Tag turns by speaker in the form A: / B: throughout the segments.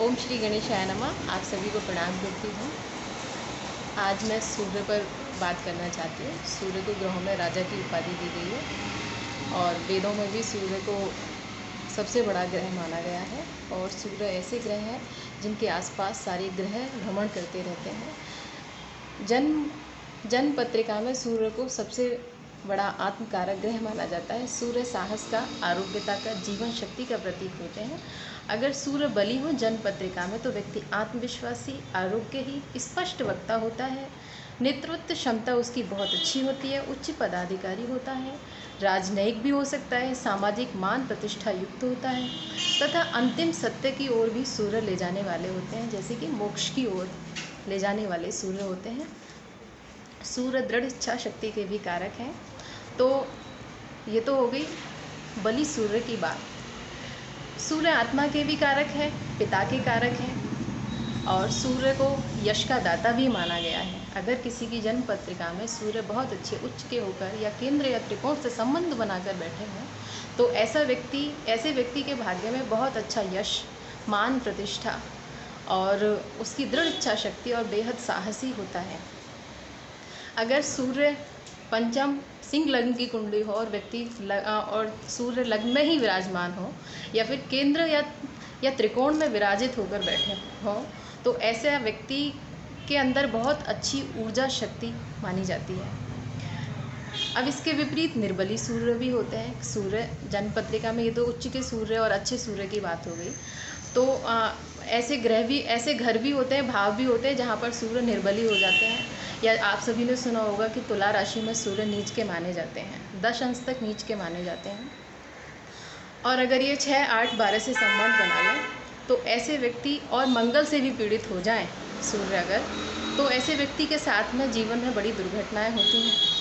A: ओम श्री गणेशाय नमः। आप सभी को प्रणाम करती हूँ। आज मैं सूर्य पर बात करना चाहती हूँ। सूर्य को ग्रहों में राजा की उपाधि दी गई है और वेदों में भी सूर्य को सबसे बड़ा ग्रह माना गया है। और सूर्य ऐसे ग्रह हैं जिनके आसपास सारे ग्रह भ्रमण करते रहते हैं। जन्म पत्रिका में सूर्य को सबसे बड़ा आत्मकारक ग्रह माना जाता है। सूर्य साहस का, आरोग्यता का, जीवन शक्ति का प्रतीक होते हैं। अगर सूर्य बली हो जन्म पत्रिका में तो व्यक्ति आत्मविश्वासी, आरोग्य ही, स्पष्ट वक्ता होता है। नेतृत्व क्षमता उसकी बहुत अच्छी होती है। उच्च पदाधिकारी होता है। राजनयिक भी हो सकता है। सामाजिक मान प्रतिष्ठा युक्त होता है तथा अंतिम सत्य की ओर भी सूर्य ले जाने वाले होते हैं, जैसे कि मोक्ष की ओर ले जाने वाले सूर्य होते हैं। सूर्य दृढ़ इच्छा शक्ति के भी कारक हैं। तो ये तो हो गई बलि सूर्य की बात। सूर्य आत्मा के भी कारक है, पिता के कारक हैं और सूर्य को यश का दाता भी माना गया है। अगर किसी की जन्म पत्रिका में सूर्य बहुत अच्छे उच्च के होकर या केंद्र या त्रिकोण से संबंध बनाकर बैठे हों तो ऐसे व्यक्ति के भाग्य में बहुत अच्छा यश, मान प्रतिष्ठा और उसकी दृढ़ इच्छा शक्ति और बेहद साहसी होता है। अगर सूर्य पंचम सिंह लग्न की कुंडली हो और और सूर्य लग्न में ही विराजमान हो या फिर केंद्र या त्रिकोण में विराजित होकर बैठे हों तो ऐसे व्यक्ति के अंदर बहुत अच्छी ऊर्जा शक्ति मानी जाती है। अब इसके विपरीत निर्बली सूर्य भी होते हैं। सूर्य जन्म पत्रिका में, ये तो उच्च के सूर्य और अच्छे सूर्य की बात हो गई, तो ऐसे घर भी होते हैं, भाव भी होते हैं जहाँ पर सूर्य निर्बली हो जाते हैं। या आप सभी ने सुना होगा कि तुला राशि में सूर्य नीच के माने जाते हैं, 10 अंश तक नीच के माने जाते हैं। और अगर ये 6, 8, 12 से संबंध बना लें तो ऐसे व्यक्ति, और मंगल से भी पीड़ित हो जाएं सूर्य अगर, तो ऐसे व्यक्ति के साथ में जीवन में बड़ी दुर्घटनाएं होती हैं।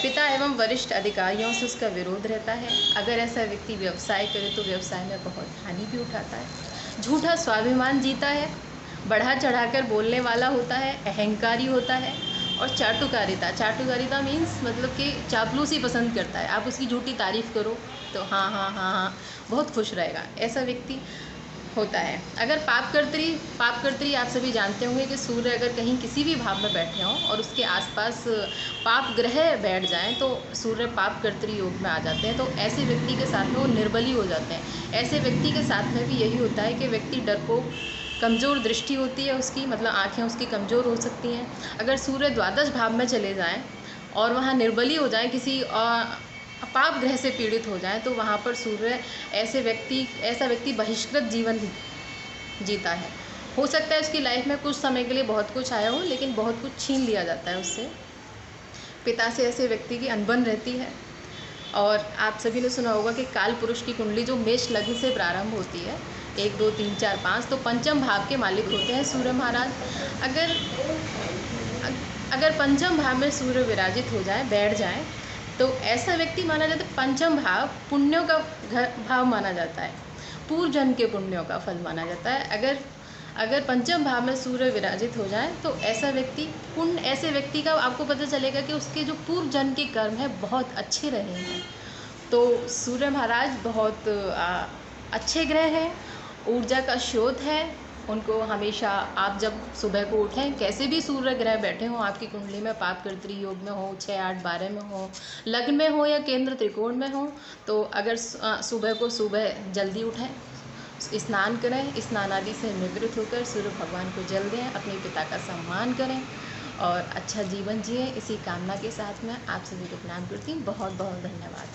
A: पिता एवं वरिष्ठ अधिकारियों से उसका विरोध रहता है। अगर ऐसा व्यक्ति व्यवसाय करे तो व्यवसाय में बहुत हानि भी उठाता है। झूठा स्वाभिमान जीता है, बढ़ा चढ़ाकर बोलने वाला होता है, अहंकारी होता है। और चाटुकारिता मीन्स मतलब कि चापलूसी पसंद करता है। आप उसकी झूठी तारीफ़ करो तो हाँ हाँ हाँ हाँ बहुत खुश रहेगा, ऐसा व्यक्ति होता है। अगर पापकर्त्री आप सभी जानते होंगे कि सूर्य अगर कहीं किसी भी भाव में बैठे हों और उसके आसपास पाप ग्रह बैठ जाएं तो सूर्य पापकर्त्री योग में आ जाते हैं। तो ऐसे व्यक्ति के साथ में वो निर्बली हो जाते हैं। ऐसे व्यक्ति के साथ में भी यही होता है कि व्यक्ति डरपोक, कमज़ोर दृष्टि होती है उसकी, मतलब आँखें उसकी कमज़ोर हो सकती हैं। अगर सूर्य द्वादश भाव में चले जाएँ और वहाँ निर्बली हो जाएँ, किसी पाप ग्रह से पीड़ित हो जाए तो वहाँ पर सूर्य ऐसा व्यक्ति बहिष्कृत जीवन जीता है। हो सकता है उसकी लाइफ में कुछ समय के लिए बहुत कुछ आया हो लेकिन बहुत कुछ छीन लिया जाता है उससे। पिता से ऐसे व्यक्ति की अनबन रहती है। और आप सभी ने सुना होगा कि काल पुरुष की कुंडली जो मेष लग्न से प्रारंभ होती है, 1, 2, 3, 4, 5, तो पंचम भाव के मालिक होते हैं सूर्य महाराज। अगर पंचम भाव में सूर्य विराजित हो जाए, बैठ जाए, तो ऐसा व्यक्ति माना जाता है। पंचम भाव पुण्यों का भाव माना जाता है, पूर्व जन्म के पुण्यों का फल माना जाता है। अगर पंचम भाव में सूर्य विराजित हो जाए तो ऐसे व्यक्ति का आपको पता चलेगा कि उसके जो पूर्व जन्म के कर्म है बहुत अच्छे रहे हैं। तो सूर्य महाराज बहुत अच्छे ग्रह हैं, ऊर्जा का स्रोत है। उनको हमेशा आप जब सुबह को उठें, कैसे भी सूर्य ग्रह बैठे हों आपकी कुंडली में, पापकर्त्री योग में हो, 6, 8, 12 में हो, लग्न में हो या केंद्र त्रिकोण में हो, तो अगर सुबह जल्दी उठें, स्नान करें, स्नान आदि से निवृत्त होकर सूर्य भगवान को जल दें, अपने पिता का सम्मान करें और अच्छा जीवन जिए। इसी कामना के साथ में आप सभी को प्रणाम करती हूँ। बहुत बहुत धन्यवाद।